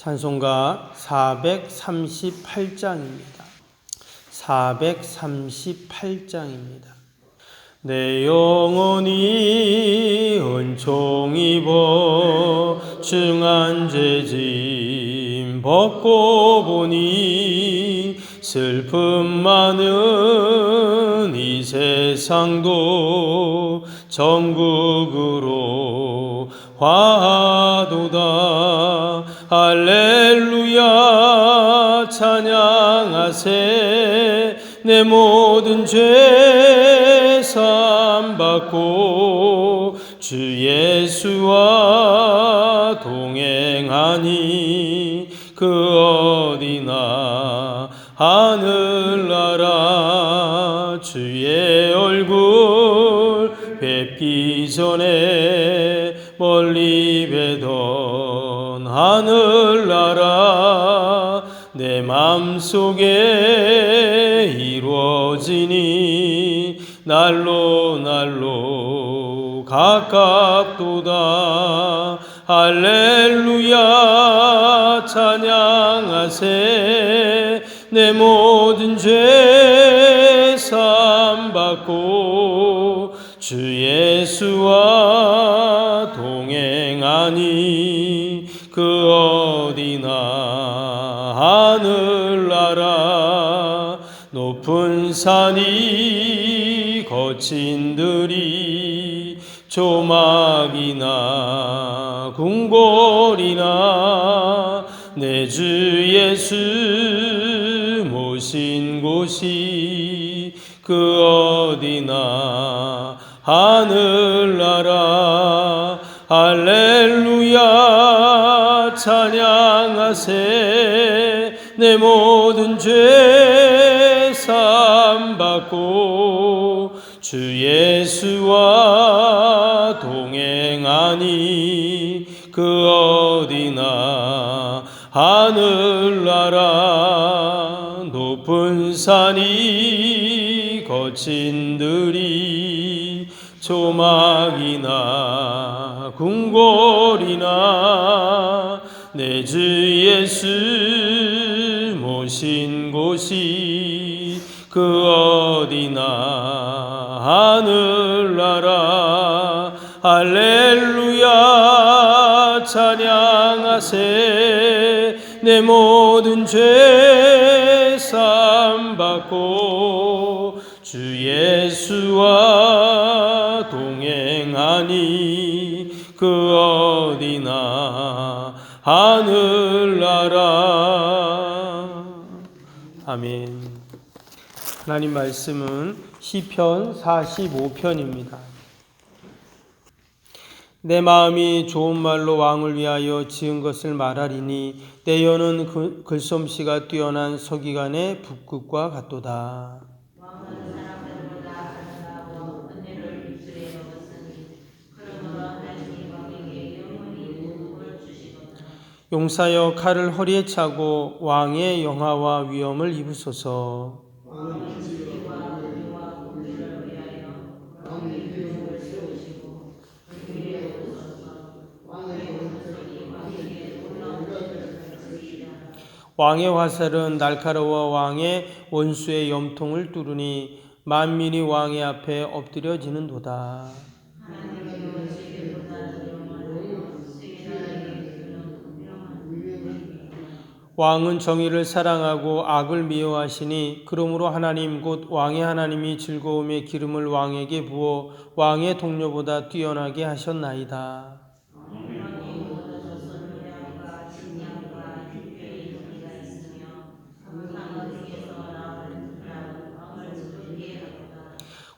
찬송가 438장입니다. 438장입니다. 내 영혼이 은총 입어 중한 죄짐 벗고 보니 슬픔 많은 이 세상도 천국으로 화도다. 할렐루야 찬양하세. 내 모든 죄 사함받고 주 예수와 동행하니 그 어디나 하늘나라. 주의 얼굴 뵙기 전에 멀리 뵈던 하늘나라. 내 맘속에 이루어지니 날로 가깝도다. 할렐루야 찬양하세. 내 모든 죄 사함받고 주 예수와 동행하니 그 어디나 하늘나라. 높은 산이 거친 들이 조막이나 궁궐이나 내 주 예수 모신 곳이 그 어디나 하늘나라. 할렐루야 찬양하세. 내 모든 죄 사함받고 주 예수와 동행하니 그 어디나 하늘나라. 높은 산이 거친 들이 조막이나 궁궐이나 내 주 예수 모신 곳이 그 어디나 하늘나라. 할렐루야 찬양하세. 내 모든 죄 사함받고 주 예수와 동행하니 그 어디나 하늘나라. 아멘. 하나님 말씀은 시편 45편입니다. 내 마음이 좋은 말로 왕을 위하여 지은 것을 말하리니 내 혀는 글솜씨가 뛰어난 서기관의 붓끝과 같도다. 용사여 칼을 허리에 차고 왕의 영화와 위엄을 입으소서. 왕의 화살은 날카로워 왕의 원수의 염통을 뚫으니 만민이 왕의 앞에 엎드려지는도다. 왕은 정의를 사랑하고 악을 미워하시니 그러므로 하나님 곧 왕의 하나님이 즐거움의 기름을 왕에게 부어 왕의 동료보다 뛰어나게 하셨나이다.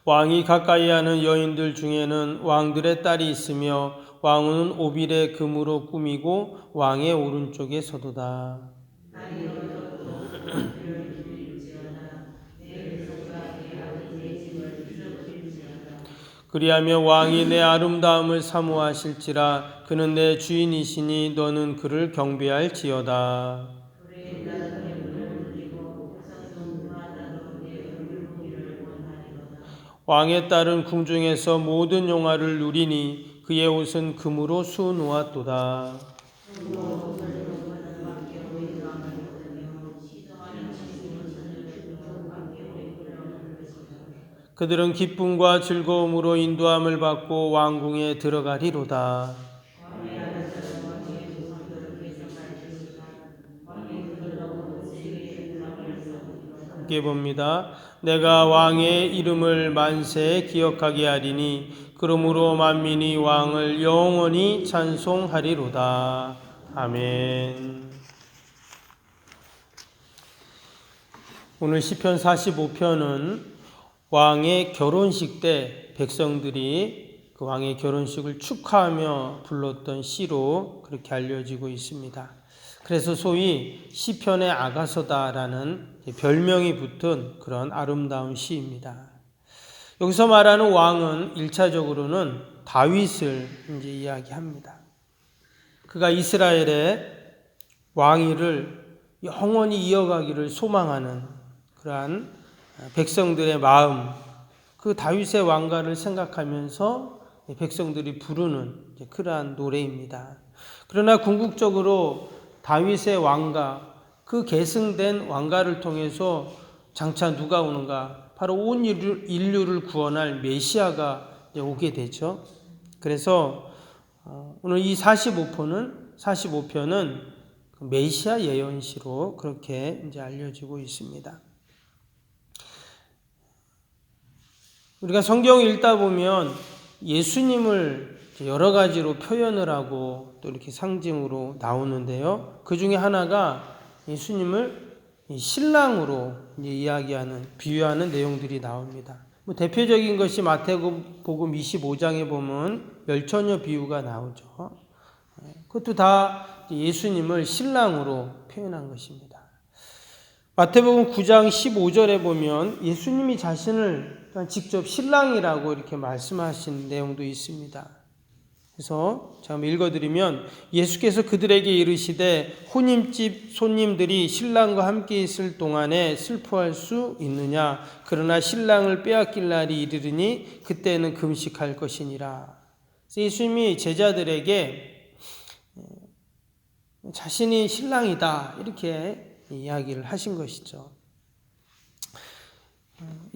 왕이 가까이 하는 여인들 중에는 왕들의 딸이 있으며 왕은 오빌의 금으로 꾸미고 왕의 오른쪽에 서도다. 그리하며 왕이 내 아름다움을 사모하실지라. 그는 내 주인이시니 너는 그를 경배할지어다. 왕의 딸은 궁중에서 모든 영화를 누리니 그의 옷은 금으로 수놓았도다. 그들은 기쁨과 즐거움으로 인도함을 받고 왕궁에 들어가리로다. 함께 봅니다. 내가 왕의 이름을 만세 기억하게 하리니 그러므로 만민이 왕을 영원히 찬송하리로다. 아멘. 오늘 시편 45편은 왕의 결혼식 때 백성들이 그 왕의 결혼식을 축하하며 불렀던 시로 그렇게 알려지고 있습니다. 그래서 소위 시편의 아가서다라는 별명이 붙은 그런 아름다운 시입니다. 여기서 말하는 왕은 1차적으로는 다윗을 이제 이야기합니다. 그가 이스라엘의 왕위를 영원히 이어가기를 소망하는 그러한 백성들의 마음, 그 다윗의 왕가를 생각하면서 백성들이 부르는 그러한 노래입니다. 그러나 궁극적으로 다윗의 왕가, 그 계승된 왕가를 통해서 장차 누가 오는가? 바로 온 인류를 구원할 메시아가 오게 되죠. 그래서 오늘 이 45편은 메시아 예언시로 그렇게 이제 알려지고 있습니다. 우리가 성경을 읽다 보면 예수님을 여러 가지로 표현을 하고 또 이렇게 상징으로 나오는데요. 그 중에 하나가 예수님을 신랑으로 이야기하는, 비유하는 내용들이 나옵니다. 대표적인 것이 마태복음 25장에 보면 열처녀 비유가 나오죠. 그것도 다 예수님을 신랑으로 표현한 것입니다. 마태복음 9장 15절에 보면 예수님이 자신을 직접 신랑이라고 이렇게 말씀하신 내용도 있습니다. 그래서 제가 읽어드리면 예수께서 그들에게 이르시되 혼인집 손님들이 신랑과 함께 있을 동안에 슬퍼할 수 있느냐? 그러나 신랑을 빼앗길 날이 이르리니 그때는 금식할 것이니라. 예수님이 제자들에게 자신이 신랑이다 이렇게 이야기를 하신 것이죠.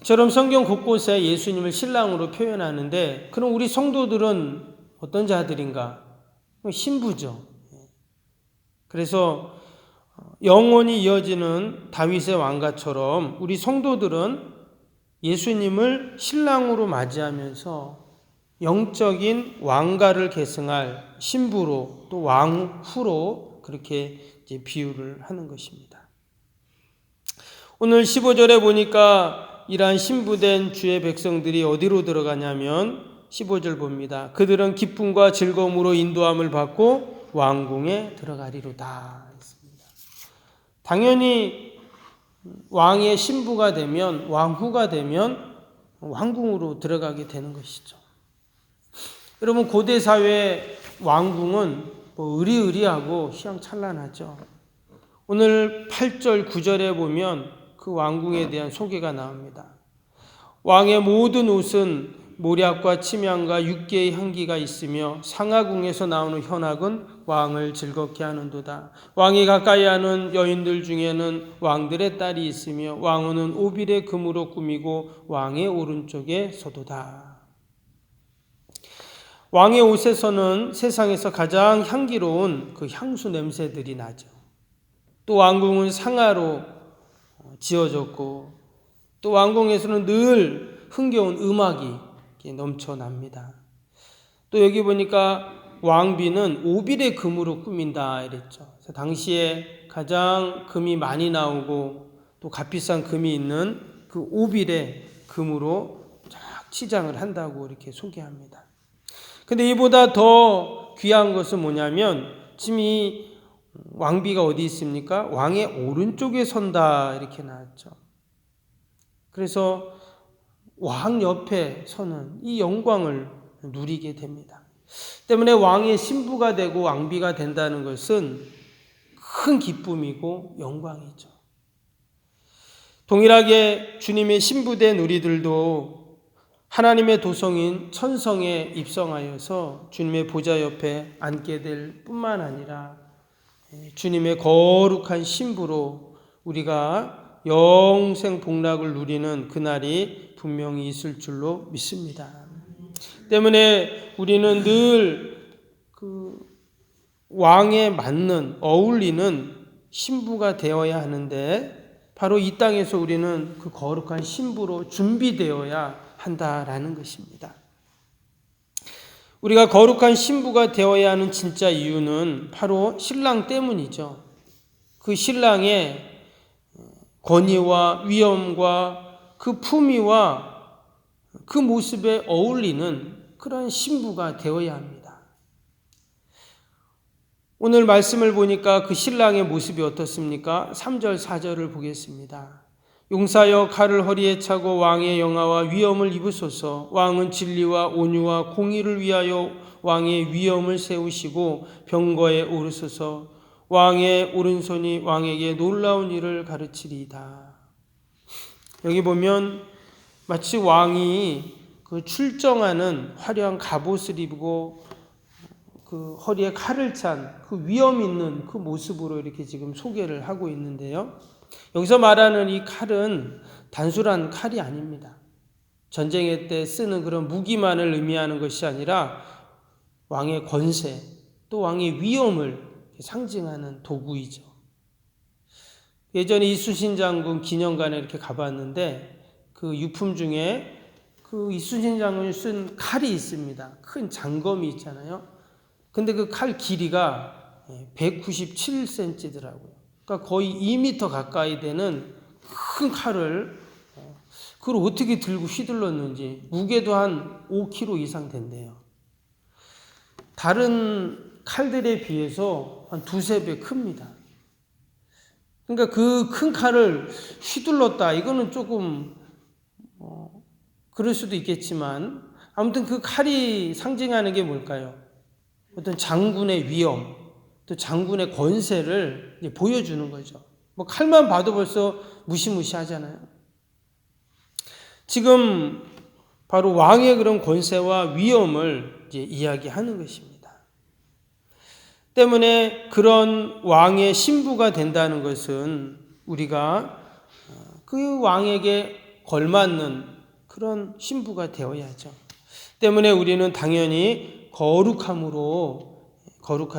이처럼 성경 곳곳에 예수님을 신랑으로 표현하는데 그럼 우리 성도들은 어떤 자들인가? 신부죠. 그래서 영원히 이어지는 다윗의 왕가처럼 우리 성도들은 예수님을 신랑으로 맞이하면서 영적인 왕가를 계승할 신부로 또 왕후로 그렇게 이제 비유를 하는 것입니다. 오늘 15절에 보니까 이러한 신부된 주의 백성들이 어디로 들어가냐면 15절 봅니다. 그들은 기쁨과 즐거움으로 인도함을 받고 왕궁에 들어가리로다 했습니다. 당연히 왕의 신부가 되면, 왕후가 되면 왕궁으로 들어가게 되는 것이죠. 여러분, 고대 사회 왕궁은 의리의리하고 휘황찬란하죠. 오늘 8절 9절에 보면 그 왕궁에 대한 소개가 나옵니다. 왕의 모든 옷은 모략과 침향과 육개의 향기가 있으며 상하궁에서 나오는 현악은 왕을 즐겁게 하는도다. 왕이 가까이 하는 여인들 중에는 왕들의 딸이 있으며 왕후는 오빌의 금으로 꾸미고 왕의 오른쪽에 서도다. 왕의 옷에서는 세상에서 가장 향기로운 그 향수 냄새들이 나죠. 또 왕궁은 상아로 지어졌고 또 왕궁에서는 늘 흥겨운 음악이 넘쳐납니다. 또 여기 보니까 왕비는 오빌의 금으로 꾸민다 이랬죠. 그래서 당시에 가장 금이 많이 나오고 또 값비싼 금이 있는 그 오빌의 금으로 쫙 치장을 한다고 이렇게 소개합니다. 근데 이보다 더 귀한 것은 뭐냐면 지금 이 왕비가 어디 있습니까? 왕의 오른쪽에 선다 이렇게 나왔죠. 그래서 왕 옆에 서는 이 영광을 누리게 됩니다. 때문에 왕의 신부가 되고 왕비가 된다는 것은 큰 기쁨이고 영광이죠. 동일하게 주님의 신부된 우리들도 하나님의 도성인 천성에 입성하여서 주님의 보좌 옆에 앉게 될 뿐만 아니라 주님의 거룩한 신부로 우리가 영생 복락을 누리는 그날이 분명히 있을 줄로 믿습니다. 때문에 우리는 늘 그 왕에 맞는 어울리는 신부가 되어야 하는데 바로 이 땅에서 우리는 그 거룩한 신부로 준비되어야 한다라는 것입니다. 우리가 거룩한 신부가 되어야 하는 진짜 이유는 바로 신랑 때문이죠. 그 신랑의 권위와 위엄과 그 품위와 그 모습에 어울리는 그런 신부가 되어야 합니다. 오늘 말씀을 보니까 그 신랑의 모습이 어떻습니까? 3절 4절을 보겠습니다. 용사여 칼을 허리에 차고 왕의 영화와 위엄을 입으소서. 왕은 진리와 온유와 공의를 위하여 왕의 위엄을 세우시고 병거에 오르소서. 왕의 오른손이 왕에게 놀라운 일을 가르치리이다. 여기 보면 마치 왕이 그 출정하는 화려한 갑옷을 입고 그 허리에 칼을 찬 그 위엄 있는 그 모습으로 이렇게 지금 소개를 하고 있는데요. 여기서 말하는 이 칼은 단순한 칼이 아닙니다. 전쟁의 때 쓰는 그런 무기만을 의미하는 것이 아니라 왕의 권세, 또 왕의 위엄을 상징하는 도구이죠. 예전에 이순신 장군 기념관에 이렇게 가봤는데 그 유품 중에 그 이순신 장군이 쓴 칼이 있습니다. 큰 장검이 있잖아요. 근데 그 칼 길이가 197cm더라고요. 그러니까 거의 2m 가까이 되는 큰 칼을 그걸 어떻게 들고 휘둘렀는지 무게도 한 5kg 이상 된대요. 다른 칼들에 비해서 한 두세 배 큽니다. 그러니까 그 큰 칼을 휘둘렀다. 이거는 조금 그럴 수도 있겠지만 아무튼 그 칼이 상징하는 게 뭘까요? 어떤 장군의 위엄, 또 장군의 권세를 보여주는 거죠. 뭐 칼만 봐도 벌써 무시무시하잖아요. 지금 바로 왕의 그런 권세와 위엄을 이제 이야기하는 것입니다. 때문에 그런 왕의 신부가 된다는 것은 우리가 그 왕에게 걸맞는 그런 신부가 되어야죠. 때문에 우리는 당연히 거룩한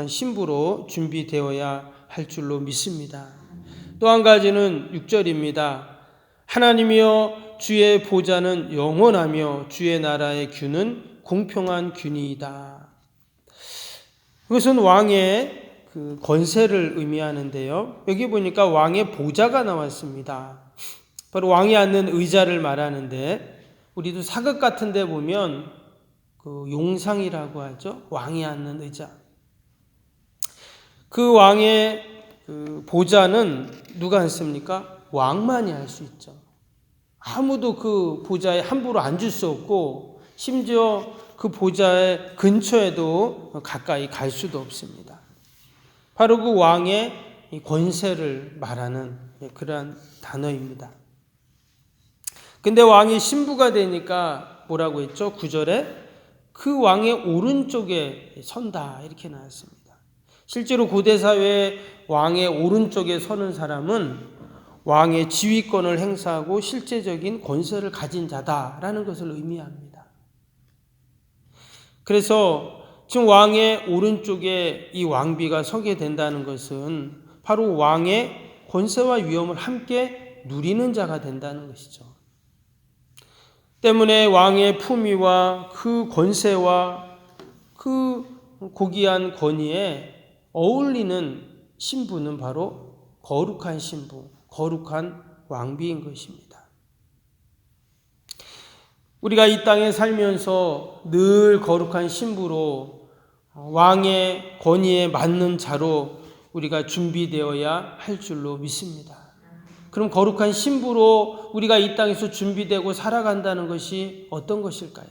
신부로 준비되어야 할 줄로 믿습니다. 또 한 가지는 6절입니다. 하나님이여 주의 보좌는 영원하며 주의 나라의 균은 공평한 균이다. 그것은 왕의 그 권세를 의미하는데요. 여기 보니까 왕의 보좌가 나왔습니다. 바로 왕이 앉는 의자를 말하는데 우리도 사극 같은 데 보면 그 용상이라고 하죠. 왕이 앉는 의자. 그 왕의 그 보좌는 누가 앉습니까? 왕만이 할 수 있죠. 아무도 그 보좌에 함부로 앉을 수 없고 심지어 그 보좌의 근처에도 가까이 갈 수도 없습니다. 바로 그 왕의 권세를 말하는 그러한 단어입니다. 근데 왕이 신부가 되니까 뭐라고 했죠? 9절에 그 왕의 오른쪽에 선다 이렇게 나왔습니다. 실제로 고대 사회에 왕의 오른쪽에 서는 사람은 왕의 지휘권을 행사하고 실제적인 권세를 가진 자다라는 것을 의미합니다. 그래서 지금 왕의 오른쪽에 이 왕비가 서게 된다는 것은 바로 왕의 권세와 위엄을 함께 누리는 자가 된다는 것이죠. 때문에 왕의 품위와 그 권세와 그 고귀한 권위에 어울리는 신부는 바로 거룩한 신부, 거룩한 왕비인 것입니다. 우리가 이 땅에 살면서 늘 거룩한 신부로 왕의 권위에 맞는 자로 우리가 준비되어야 할 줄로 믿습니다. 그럼 거룩한 신부로 우리가 이 땅에서 준비되고 살아간다는 것이 어떤 것일까요?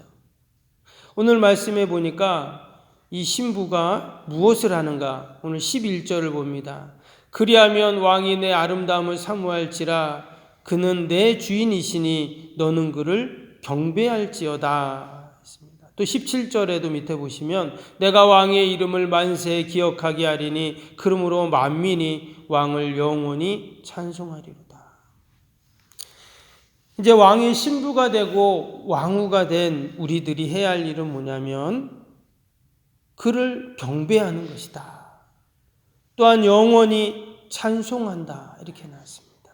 오늘 말씀해 보니까 이 신부가 무엇을 하는가? 오늘 11절을 봅니다. 그리하면 왕이 내 아름다움을 사모할지라 그는 내 주인이시니 너는 그를 경배할지어다. 또 17절에도 밑에 보시면 내가 왕의 이름을 만세 기억하게 하리니 그러므로 만민이 왕을 영원히 찬송하리로다. 이제 왕의 신부가 되고 왕후가 된 우리들이 해야 할 일은 뭐냐면 그를 경배하는 것이다. 또한 영원히 찬송한다. 이렇게 나왔습니다.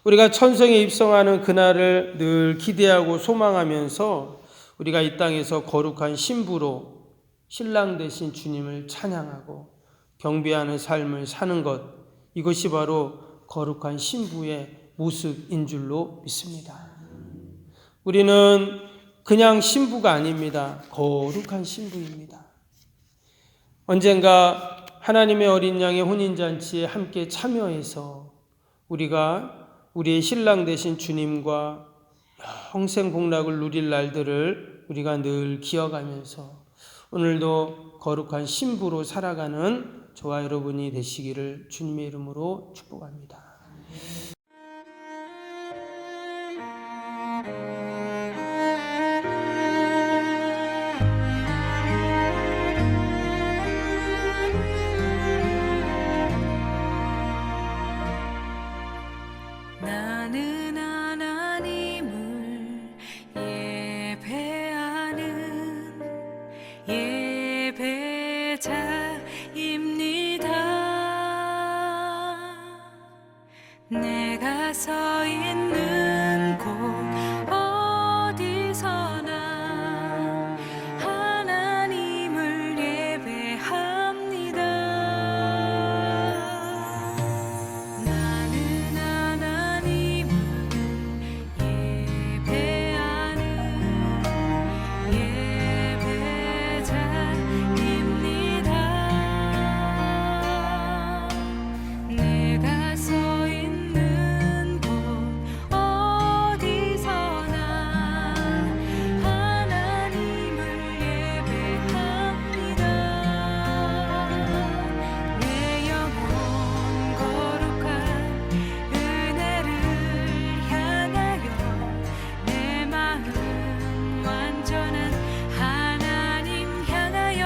우리가 천성에 입성하는 그날을 늘 기대하고 소망하면서 우리가 이 땅에서 거룩한 신부로 신랑 되신 주님을 찬양하고 경배하는 삶을 사는 것, 이것이 바로 거룩한 신부의 모습인 줄로 믿습니다. 우리는 그냥 신부가 아닙니다. 거룩한 신부입니다. 언젠가 하나님의 어린 양의 혼인잔치에 함께 참여해서 우리가 우리의 신랑 되신 주님과 영생복락을 누릴 날들을 우리가 늘 기억하면서 오늘도 거룩한 신부로 살아가는 저와 여러분이 되시기를 주님의 이름으로 축복합니다. 나는 하나님을 예배하는 예배자입니다. 내가 서 있는 곳 어디서나 하나님을 예배합니다. 나는 하나님을 예배하는 예배자입니다. 내가 서 있는 곳 어디서나 하나님을 예배합니다. 내 영혼 거룩한 은혜를 향하여 내 마음 완전한 하나님 향하여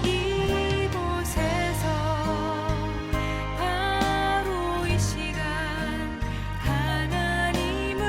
이곳에서 바로 이 시간 하나님을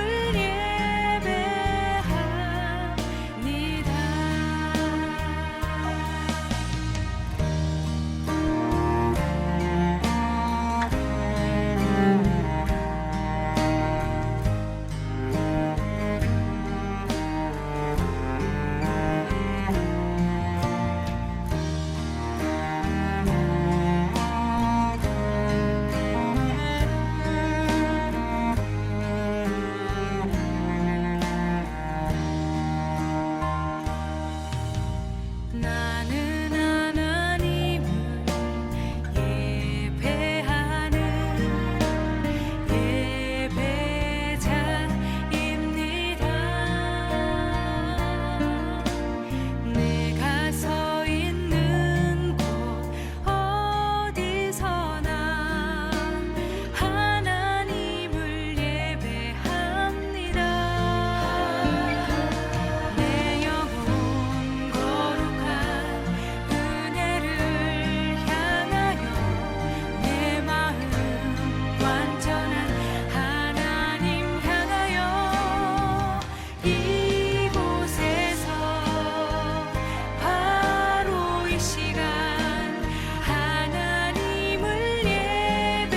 나는 하나님을 예배하는 예배자입니다. 내가 서 있는 곳 어디서나 하나님을 예배합니다. 내 영혼 거룩한 은혜를 향하여 내 마음 완전한 하나님 향하여 이곳에서 바로 이 시간 하나님을 예배합니다.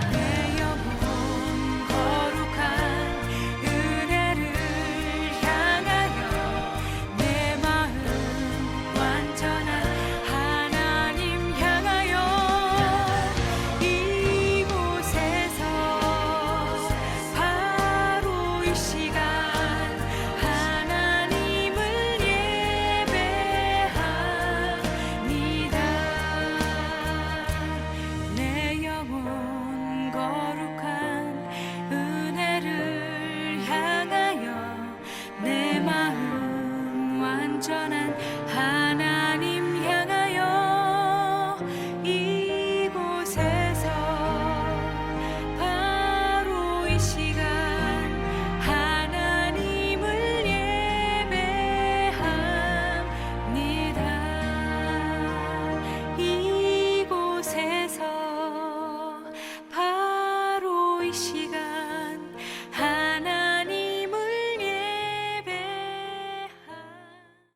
내 영혼 거룩한 은혜를 향하여 내 마음 완전한 하나님 향하여 이곳에서 바로 이 시간 하나님을 예배합니다. 내 영혼 거룩한 은혜를 향하여 내 마음 완전한 하나님 향하여 이곳에서 바로 이 시간 하나님을 예배합니다. 이곳에서 시간